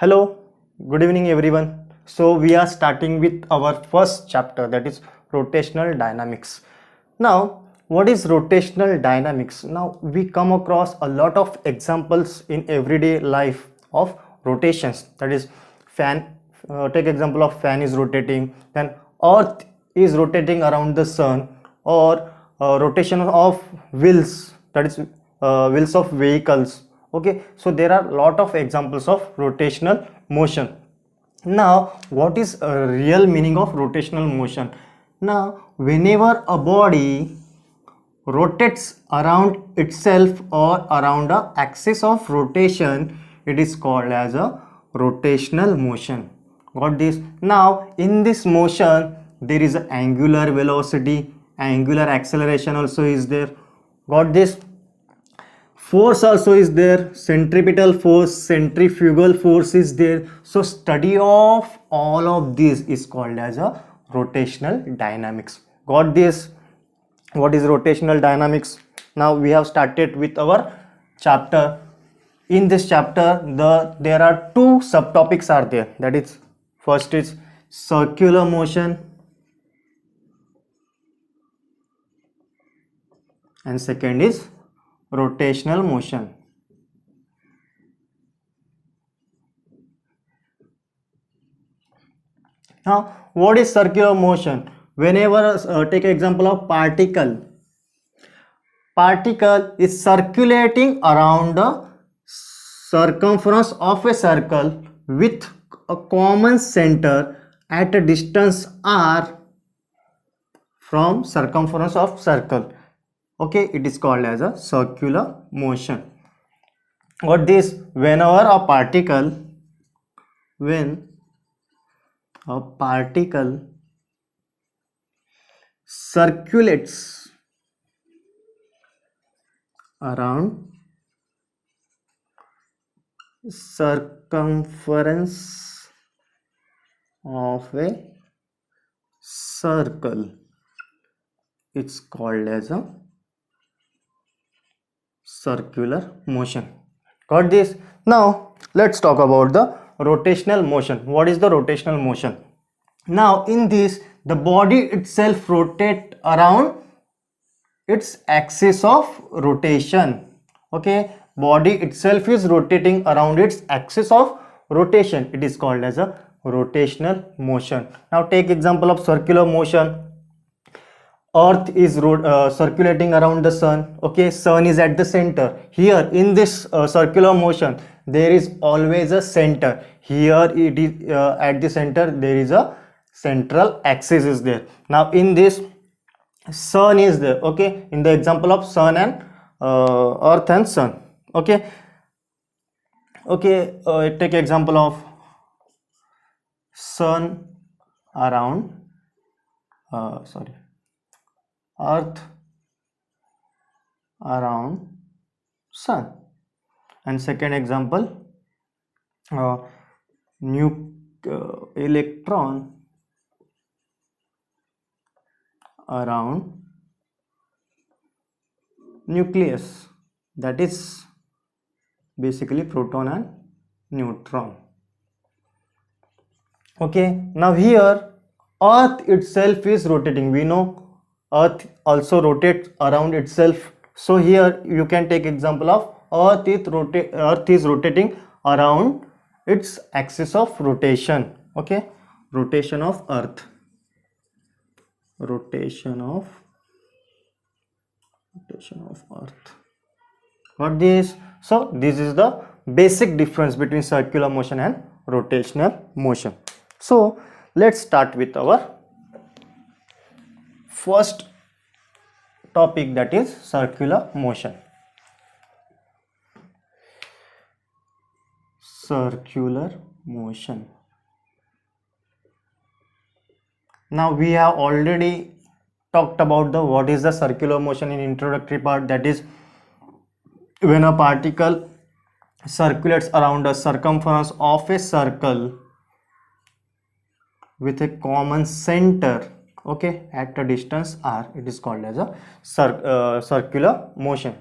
Hello, good evening everyone. So we are starting with our first chapter, that is rotational dynamics. Now, what is rotational dynamics? Now we come across a lot of examples in everyday life of rotations. That is fan, take example of fan is rotating, then earth is rotating around the sun, or rotation of wheels, that is wheels of vehicles. Okay, so there are a lot of examples of rotational motion. Now what is a real meaning of rotational motion? Now whenever a body rotates around itself or around a axis of rotation, it is called as a rotational motion. Got this? Now in this motion there is a angular velocity, angular acceleration also is there. Got this? Force also is there, centripetal force, centrifugal force is there. So study of all of these is called as a rotational dynamics. Got this? What is rotational dynamics? Now we have started with our chapter. In this chapter there are two subtopics are there, that is first is circular motion and second is rotational motion. Now what is circular motion? Whenever take example of particle is circulating around the circumference of a circle with a common center at a distance r from circumference of circle. Okay, it is called as a circular motion. What this? Whenever a particle, when a particle circulates around circumference of a circle, it's called as a circular motion. Got this? Now let's talk about the rotational motion. What is the rotational motion? Now in this, the body itself rotate around its axis of rotation. Okay, body itself is rotating around its axis of rotation, it is called as a rotational motion. Now take example of circular motion. Earth is circulating around the sun. Okay, sun is at the center. Here in this circular motion there is always a center. Here it is at the center there is a central axis is there. Now in this, sun is there. Okay, in the example of sun and earth and sun. Okay, take example of sun around earth around sun, and second example, electron around nucleus, that is basically proton and neutron. Okay, now here earth itself is rotating. We know earth also rotates around itself. So here you can take example of earth is rotating around its axis of rotation. Okay, rotation of earth, rotation of earth. Got this? So this is the basic difference between circular motion and rotational motion. So let's start with our first topic, that is circular motion. Circular motion. Now we have already talked about the what is the circular motion in introductory part, that is when a particle circulates around a circumference of a circle with a common center, okay, at a distance r, it is called as a circular motion.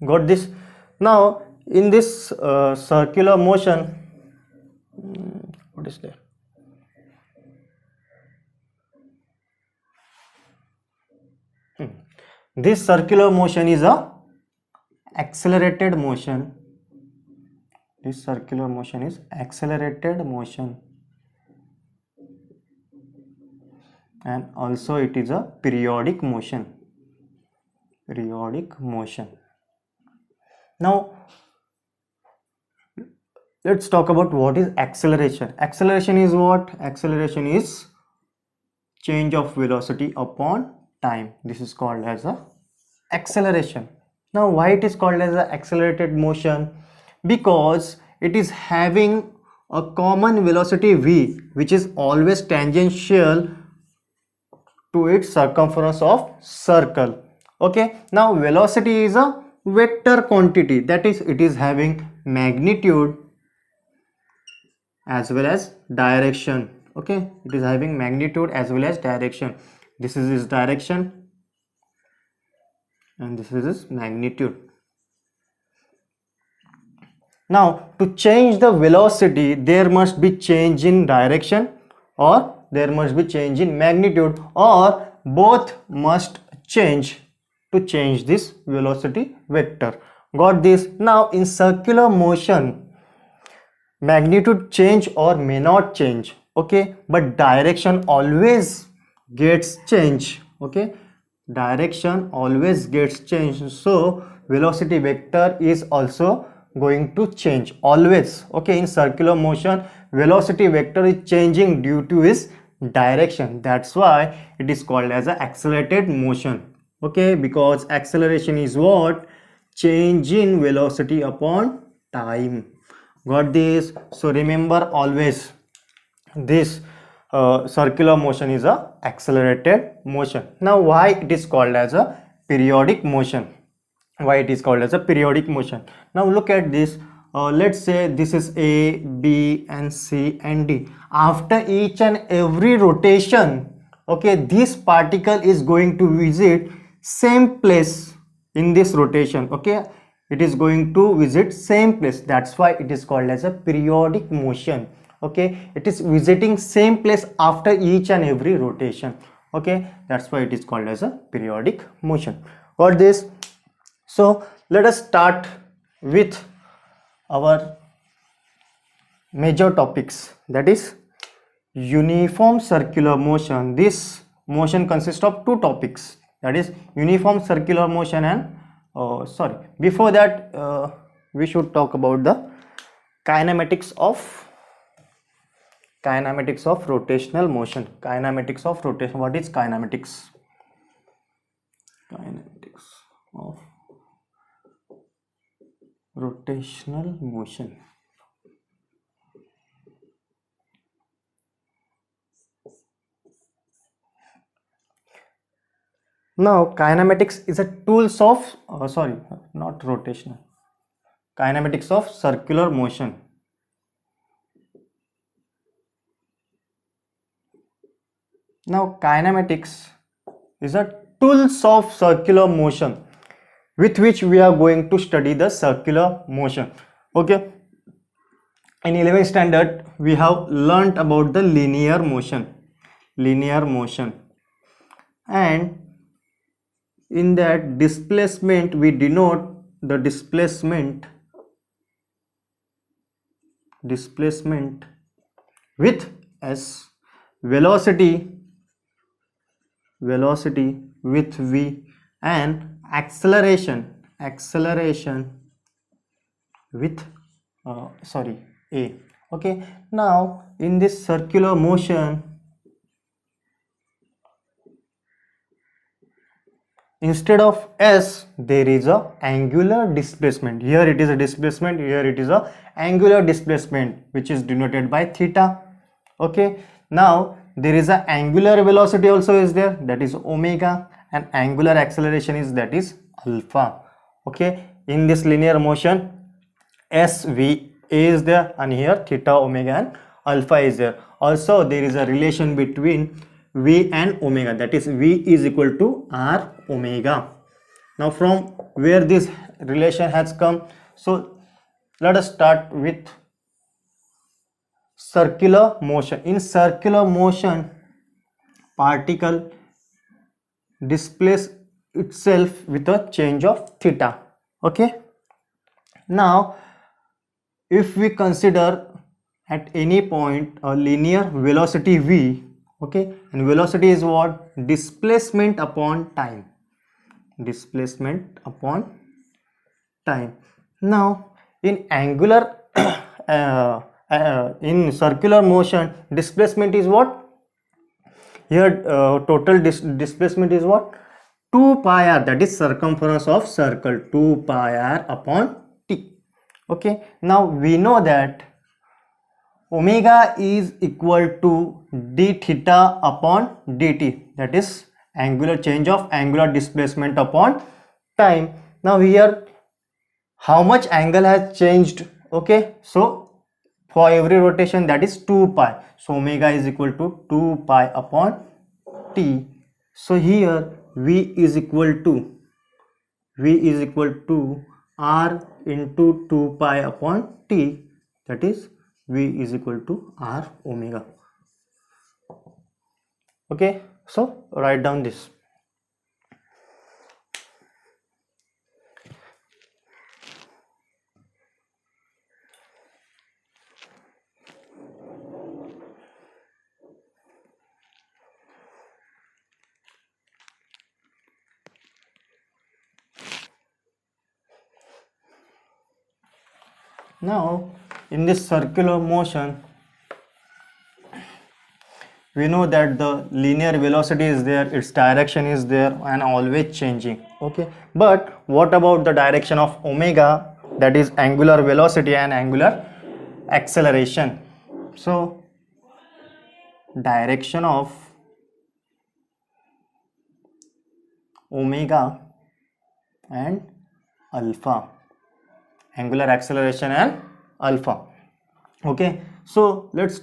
Got this? Now in this circular motion, what is there? This circular motion is a accelerated motion. This circular motion is accelerated motion, and also it is a periodic motion. Periodic motion. Now let's talk about what is acceleration. Acceleration is what? Acceleration is change of velocity upon time. This is called as a acceleration. Now why it is called as a accelerated motion? Because it is having a common velocity v, which is always tangential to its circumference of circle. Okay, now velocity is a vector quantity, that is, it is having magnitude as well as direction. Okay, it is having magnitude as well as direction. This is its direction and this is its magnitude. Now to change the velocity, there must be change in direction or there must be change in magnitude, or both must change to change this velocity vector. Got this? Now in circular motion, magnitude change or may not change, okay, but direction always gets change. Okay, direction always gets changed, so velocity vector is also going to change always. Okay, in circular motion, velocity vector is changing due to its direction. That's why it is called as a accelerated motion. Okay, because acceleration is what? Change in velocity upon time. Got this? So remember always this circular motion is a accelerated motion. Now why it is called as a periodic motion? Why it is called as a periodic motion? Now look at this. Let's say this is A, B and C and D. After each and every rotation, okay, this particle is going to visit same place in this rotation. Okay, it is going to visit same place. That's why it is called as a periodic motion. Okay, it is visiting same place after each and every rotation. Okay, that's why it is called as a periodic motion. Got this? So let us start with our major topics, that is uniform circular motion. This motion consists of two topics, that is uniform circular motion and before that we should talk about the kinematics of rotational motion. Kinematics of rotation. What is kinematics? Kinematics of rotational motion. Now kinematics is a tools of kinematics of circular motion. Now kinematics is a tools of circular motion with which we are going to study the circular motion. Okay, in 11th standard we have learnt about the linear motion, and in that displacement we denote the displacement with s, velocity with v, and acceleration with a. Okay, now in this circular motion, instead of s there is a angular displacement. Here it is a displacement, here it is a angular displacement, which is denoted by theta. Okay, now there is a angular velocity also is there, that is omega, and angular acceleration is, that is alpha. Okay, in this linear motion SV is there, and here theta, omega and alpha is there. Also there is a relation between V and omega, that is V is equal to R omega. Now from where this relation has come? So let us start with circular motion. In circular motion, particle displace itself with a change of theta. Okay. Now, if we consider at any point a linear velocity v, okay, and velocity is what? Displacement upon time. Displacement upon time. Now, in angular, in circular motion, displacement is what? Here, total displacement is what? 2 pi r, that is circumference of circle, 2 pi r upon t. Okay, now we know that omega is equal to d theta upon dt, that is angular change of angular displacement upon time. Now here, how much angle has changed? Okay, so for every rotation, that is 2 pi, so omega is equal to 2 pi upon t. So here v is equal to r into 2 pi upon t, that is v is equal to r omega. Okay, so write down this. Now in this circular motion, we know that the linear velocity is there, its direction is there and always changing. Okay, but what about the direction of omega, that is angular velocity and angular acceleration? So direction of omega and alpha, angular acceleration and alpha. Okay, so let's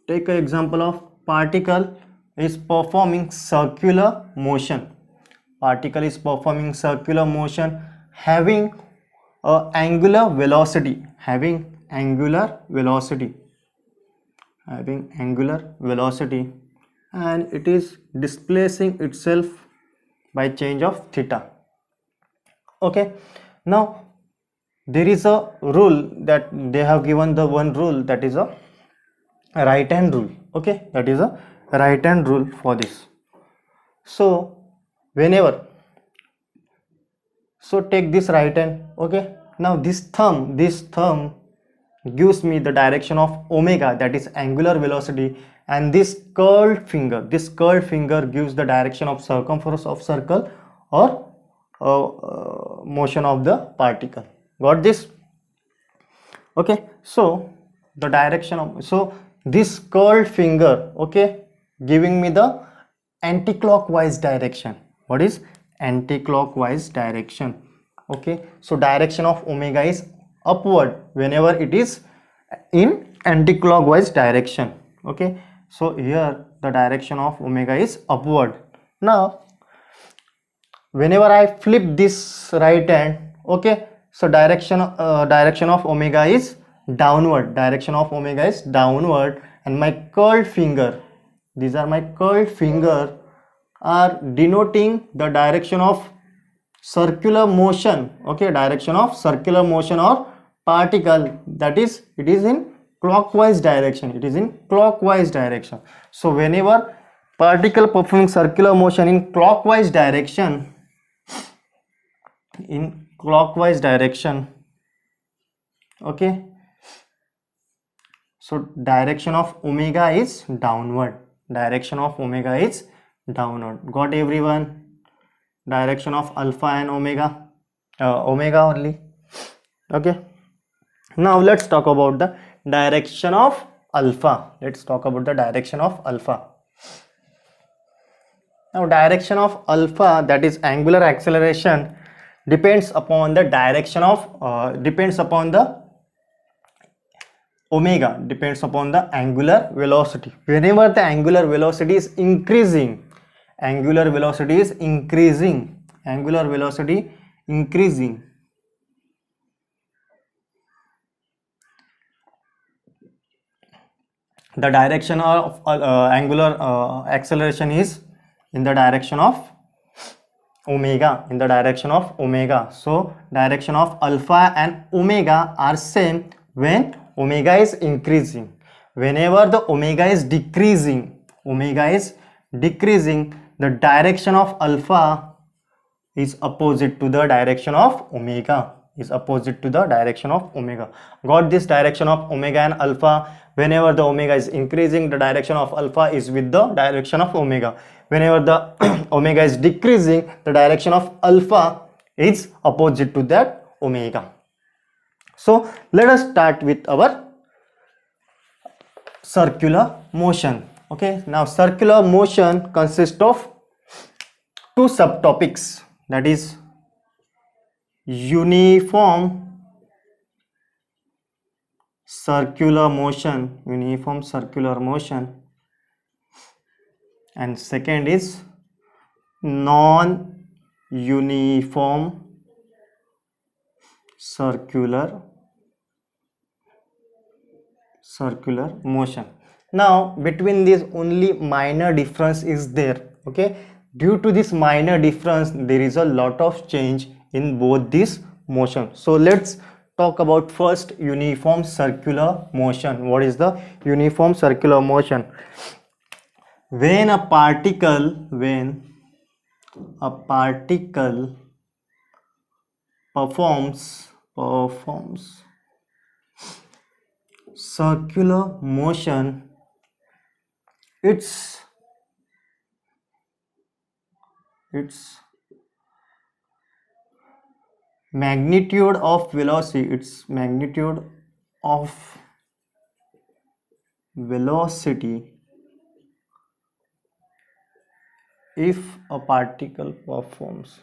take an example of particle is performing circular motion. Particle is performing circular motion having a angular velocity, having angular velocity, and it is displacing itself by change of theta. Okay, now there is a rule that they have given, the one rule, that is a right hand rule. Okay, that is a right hand rule for this. So whenever, so take this right hand. Okay, now this thumb gives me the direction of omega, that is angular velocity, and this curled finger gives the direction of circumference of circle or motion of the particle. Got this? Okay, so the direction of, so this curled finger, okay, giving me the anti-clockwise direction. What is anti-clockwise direction? Okay, so direction of omega is upward whenever it is in anti-clockwise direction. Okay, so here the direction of omega is upward. Now whenever I flip this right hand, okay, so direction of omega is downward, and my curled finger, these are my curled finger, are denoting the direction of circular motion. Okay, direction of circular motion or particle, that is, it is in clockwise direction, so whenever particle performing circular motion in clockwise direction, okay, so direction of omega is downward, got everyone? Direction of alpha and omega, omega only. Okay, now let's talk about the direction of alpha. Now direction of alpha, that is angular acceleration, depends upon the direction of omega, depends upon the angular velocity. Whenever the angular velocity is increasing, the direction of angular acceleration is in the direction of omega, in the direction of omega. So direction of alpha and omega are same when omega is increasing. Whenever the omega is decreasing, the direction of alpha is opposite to the direction of omega, got this? Direction of omega and alpha, whenever the omega is increasing, the direction of alpha is with the direction of omega. Whenever the omega is decreasing, the direction of alpha is opposite to that omega. So let us start with our circular motion. Okay, now circular motion consists of two subtopics, that is uniform circular motion, and second is non-uniform circular motion. Now between these only minor difference is there. Okay, due to this minor difference there is a lot of change in both this motion. So let's talk about first uniform circular motion. What is the uniform circular motion? When a particle performs circular motion, its magnitude of velocity, if a particle performs,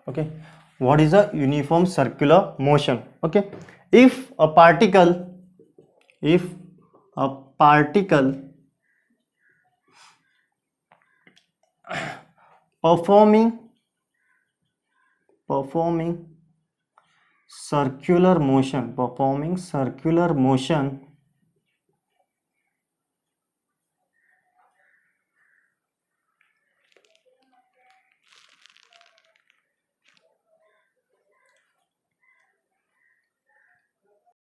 okay, what is a uniform circular motion? Okay, if a particle performing circular motion